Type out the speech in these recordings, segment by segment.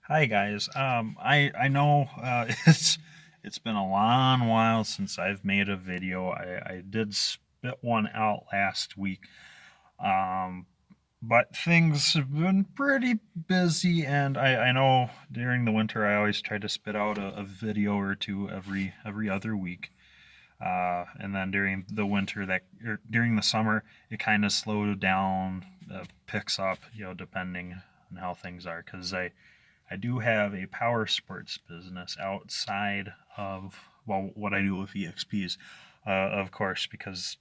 Hi guys. I know it's been a long while since I've made a video. I did spit one out last week, um, but things have been pretty busy, and I know during the winter I always try to spit out a video or two every other week. And then during the winter during the summer it kind of slowed down, picks up, depending on how things are, because I do have a power sports business outside of, well, what I do with EXPs, of course, because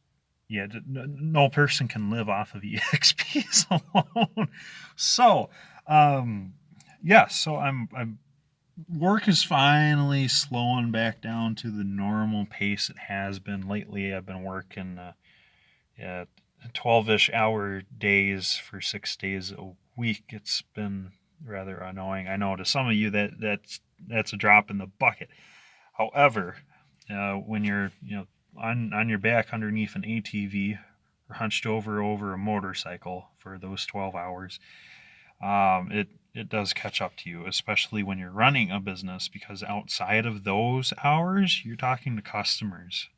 yeah, no person can live off of EXPs alone. So, um, yeah, so I'm work is finally slowing back down to the normal pace it has been lately. I've been working 12-ish hour days for 6 days a week. It's been rather annoying. I know to some of you that's a drop in the bucket. However, when you're on your back underneath an ATV or hunched over a motorcycle for those 12 hours, it does catch up to you, especially when you're running a business, because outside of those hours, you're talking to customers.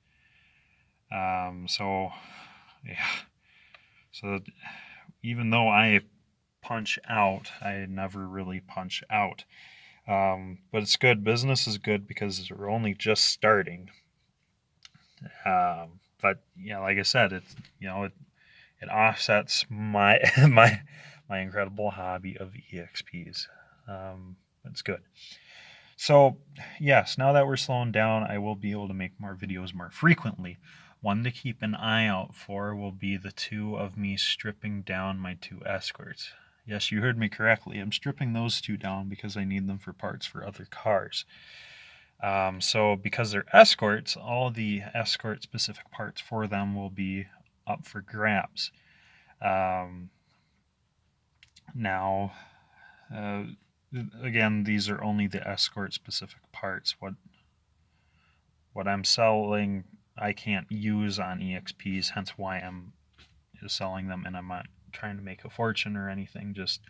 So yeah, so even though I punch out, I never really punch out. But it's good. Business is good because we're only just starting. But yeah, like I said, it offsets my my incredible hobby of EXPs. It's good. So yes, now that we're slowing down, I will be able to make more videos more frequently. One to keep an eye out for will be the two of me stripping down my two escorts. Yes, you heard me correctly. I'm stripping those two down because I need them for parts for other cars. So because they're escorts, all the escort specific parts for them will be up for grabs. Um, now, uh, again, these are only the escort specific parts. What I'm selling, I can't use on EXPs, hence why I'm selling them, and I'm not trying to make a fortune or anything, just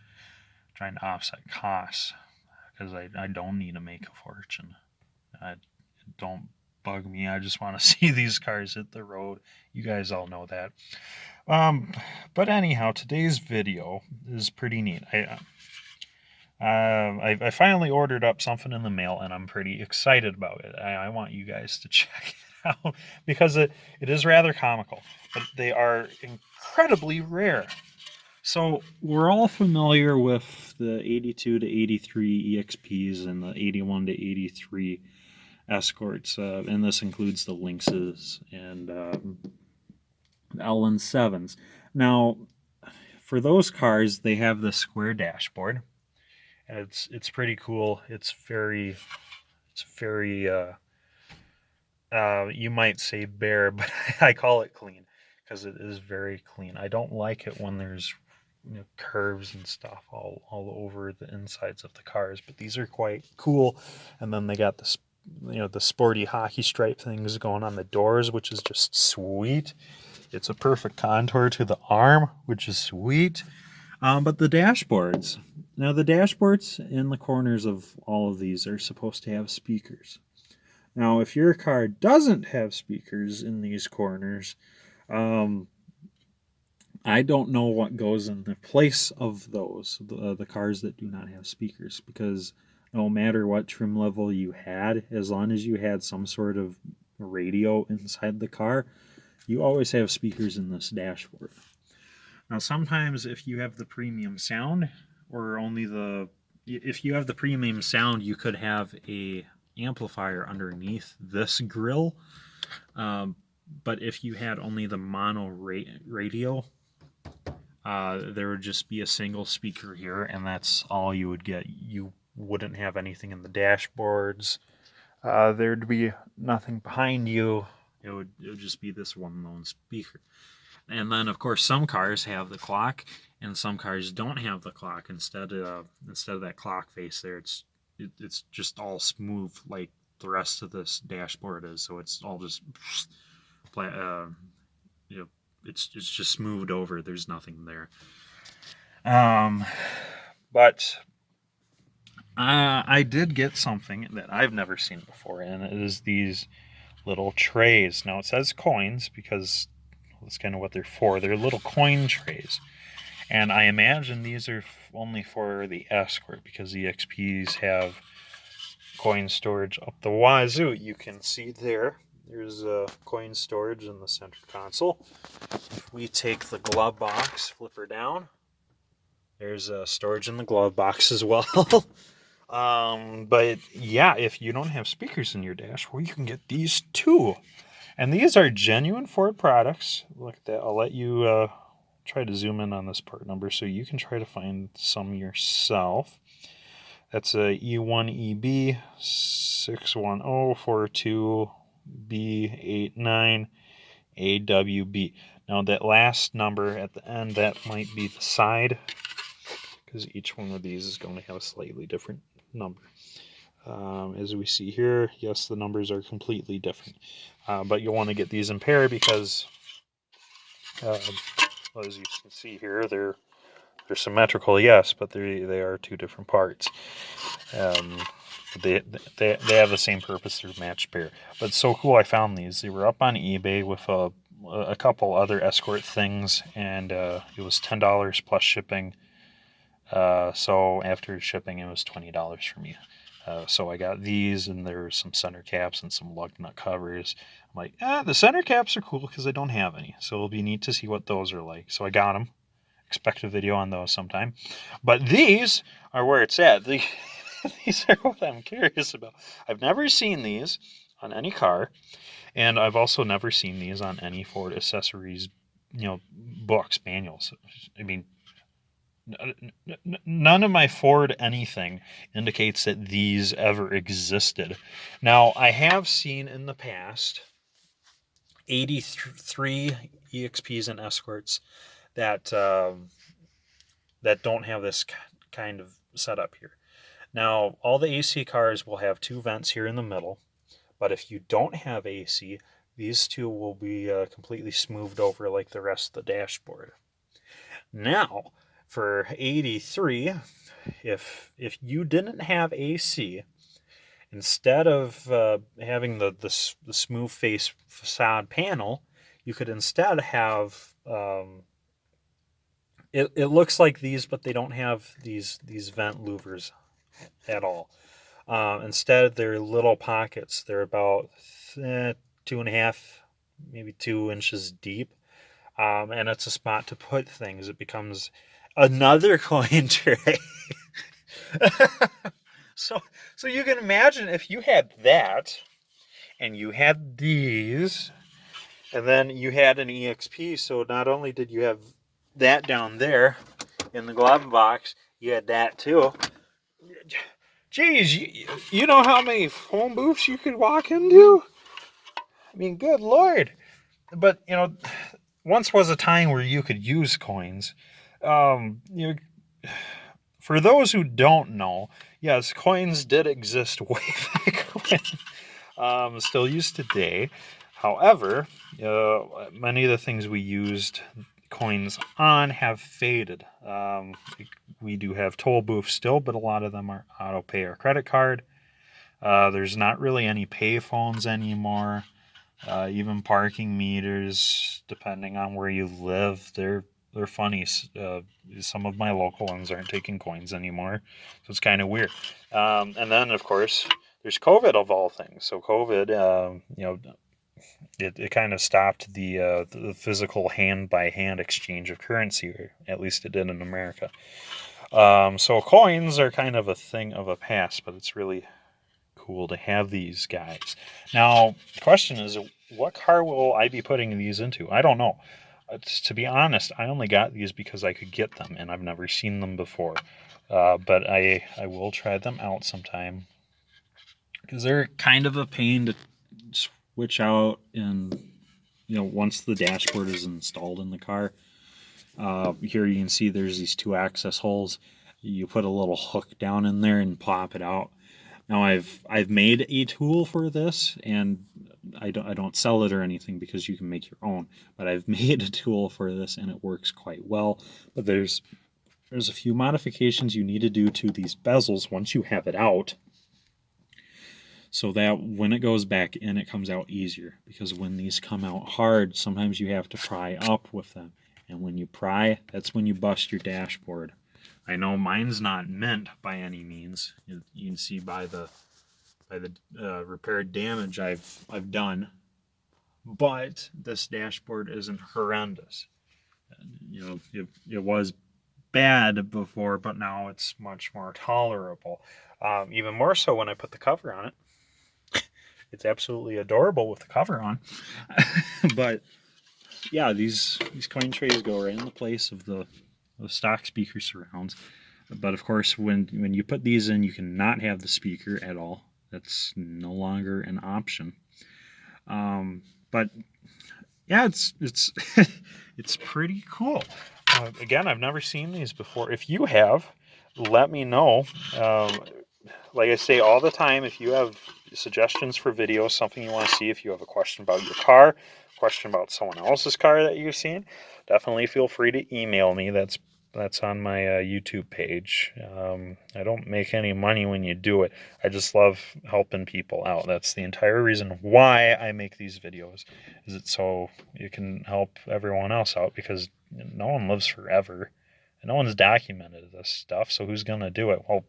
trying to offset costs, because I don't need to make a fortune. Don't bug me. I just want to see these cars hit the road. You guys all know that. Um, but anyhow, today's video is pretty neat. I finally ordered up something in the mail, and I'm pretty excited about it. I want you guys to check it out because it is rather comical, but they are incredibly rare. So we're all familiar with the 82 to 83 EXPs and the 81 to 83 Escorts, and this includes the Lynxes and LN7s. Now, for those cars, they have the square dashboard, and it's pretty cool. It's very you might say bare, but I call it clean because it is very clean. I don't like it when there's curves and stuff all over the insides of the cars, but these are quite cool. And then they got this, the sporty hockey stripe things going on the doors, which is just sweet. It's a perfect contour to the arm, which is sweet. But the dashboards in the corners of all of these are supposed to have speakers. Now, if your car doesn't have speakers in these corners, um, I don't know what goes in the place of the cars that do not have speakers, because no matter what trim level you had, as long as you had some sort of radio inside the car, you always have speakers in this dashboard. Now, sometimes if you have the premium sound, or only the if you have the premium sound, you could have a amplifier underneath this grill. Um, but if you had only the mono radio, there would just be a single speaker here, and that's all you would get. You wouldn't have anything in the dashboards. There'd be nothing behind you. It would just be this one lone speaker. And then, of course, some cars have the clock, and some cars don't have the clock. Instead of that clock face there, it's just all smooth like the rest of this dashboard is. So it's all just you know, it's just smoothed over. There's nothing there. But I did get something that I've never seen before, and it is these little trays. Now it says coins because that's kind of what they're for. They're little coin trays, and I imagine these are only for the Escort because the EXPs have coin storage up the wazoo. You can see there. There's a coin storage in the center console. If we take the glove box, flip her down. There's a storage in the glove box as well. But yeah, if you don't have speakers in your dash, well, you can get these too. And these are genuine Ford products. Look at that. I'll let you try to zoom in on this part number so you can try to find some yourself. That's a E1EB 61042B89 AWB. Now that last number at the end, that might be the side, because each one of these is going to have a slightly different number. As we see here, yes, the numbers are completely different. But you'll want to get these in pair because, as you can see here, they're symmetrical, yes, but they are two different parts. They have the same purpose through matched pair. But it's so cool I found these. They were up on eBay with a couple other Escort things, and it was $10 plus shipping. So after shipping, it was $20 for me. So I got these, and there's some center caps and some lug nut covers. I'm like, the center caps are cool because I don't have any. So it'll be neat to see what those are like. So I got them. Expect a video on those sometime. But these are where it's at. These are what I'm curious about. I've never seen these on any car, and I've also never seen these on any Ford accessories, books, manuals. I mean, none of my Ford anything indicates that these ever existed. Now, I have seen in the past 83 EXPs and Escorts that don't have this kind of setup here. Now, all the AC cars will have two vents here in the middle, but if you don't have AC, these two will be completely smoothed over like the rest of the dashboard. Now, for 83, if you didn't have AC, instead of having the smooth face facade panel, you could instead have it looks like these, but they don't have these vent louvers at all. Instead, they're little pockets. They're about 2.5, maybe 2 inches deep, and it's a spot to put things. It becomes another coin tray. so you can imagine if you had that, and you had these, and then you had an EXP. So not only did you have that down there in the glove box, you had that too. Geez, you know how many phone booths you could walk into? I mean, good Lord. But, once was a time where you could use coins. For those who don't know, yes, coins did exist way back when. Still used today. However, many of the things we used coins on have faded. We do have toll booths still, but a lot of them are auto pay or credit card. There's not really any pay phones anymore. Even parking meters, depending on where you live, they're funny. Some of my local ones aren't taking coins anymore, so it's kind of weird. And then, of course, there's COVID of all things. So COVID, it kind of stopped the physical hand-by-hand exchange of currency, or at least it did in America. So coins are kind of a thing of a past, but it's really cool to have these guys. Now, the question is, what car will I be putting these into? I don't know. To be honest, I only got these because I could get them, and I've never seen them before. But I will try them out sometime, because they're kind of a pain to switch out, and once the dashboard is installed in the car. Here you can see there's these two access holes. You put a little hook down in there and pop it out. Now I've made a tool for this, and I don't sell it or anything because you can make your own. But I've made a tool for this, and it works quite well. But there's there's a few modifications you need to do to these bezels once you have it out, so that when it goes back in, it comes out easier. Because when these come out hard, sometimes you have to pry up with them. And when you pry, that's when you bust your dashboard. I know mine's not mint by any means. You can see by the repaired damage I've done. But this dashboard isn't horrendous. You know, it was bad before, but now it's much more tolerable. Even more so when I put the cover on it. It's absolutely adorable with the cover on. But yeah, these coin trays go right in the place of the stock speaker surrounds. But of course, when you put these in, you cannot have the speaker at all. That's no longer an option. But yeah, it's it's pretty cool. Again, I've never seen these before. If you have, let me know. Like I say all the time, if you have suggestions for videos, something you want to see, if you have a question about your car, question about someone else's car that you've seen, definitely feel free to email me. That's on my YouTube page. I don't make any money when you do it. I just love helping people out. That's the entire reason why I make these videos. Is it so you can help everyone else out, because no one lives forever. And no one's documented this stuff, so who's going to do it? Well,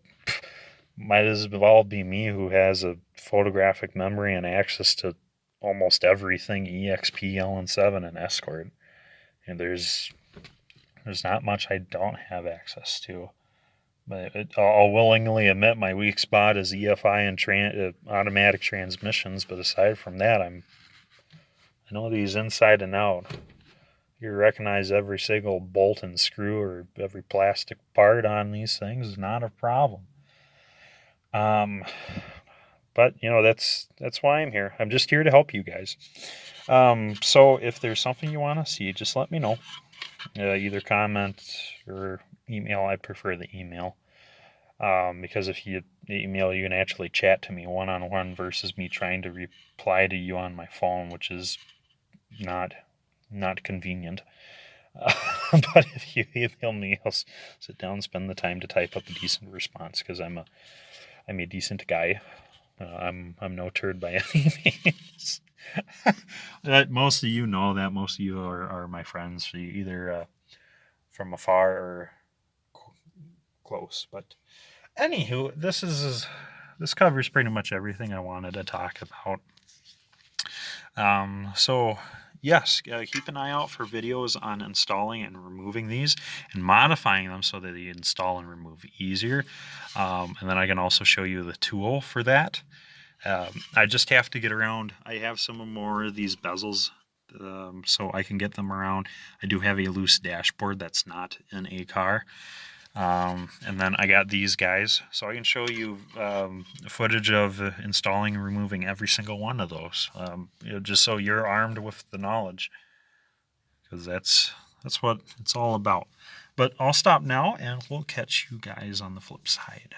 might as well be me, who has a photographic memory and access to almost everything EXP, LN7, and Escort. And there's not much I don't have access to. But I'll willingly admit my weak spot is EFI and automatic transmissions. But aside from that, I know these inside and out. You recognize every single bolt and screw or every plastic part on these things is not a problem. But you know, that's why I'm here. I'm just here to help you guys. So if there's something you want to see, just let me know. Either comment or email. I prefer the email. Because if you email, you can actually chat to me one-on-one versus me trying to reply to you on my phone, which is not convenient. But if you email me, I'll sit down and spend the time to type up a decent response, because I'm a decent guy. I'm no turd by any means. Most of you know that. Most of you are my friends, either from afar or close. But anywho, this covers pretty much everything I wanted to talk about. So yes, keep an eye out for videos on installing and removing these and modifying them so that they install and remove easier. And then I can also show you the tool for that. I just have to get around. I have some more of these bezels, so I can get them around. I do have a loose dashboard that's not in a car. And then I got these guys, so I can show you footage of installing and removing every single one of those, just so you're armed with the knowledge, because that's what it's all about. But I'll stop now, and we'll catch you guys on the flip side.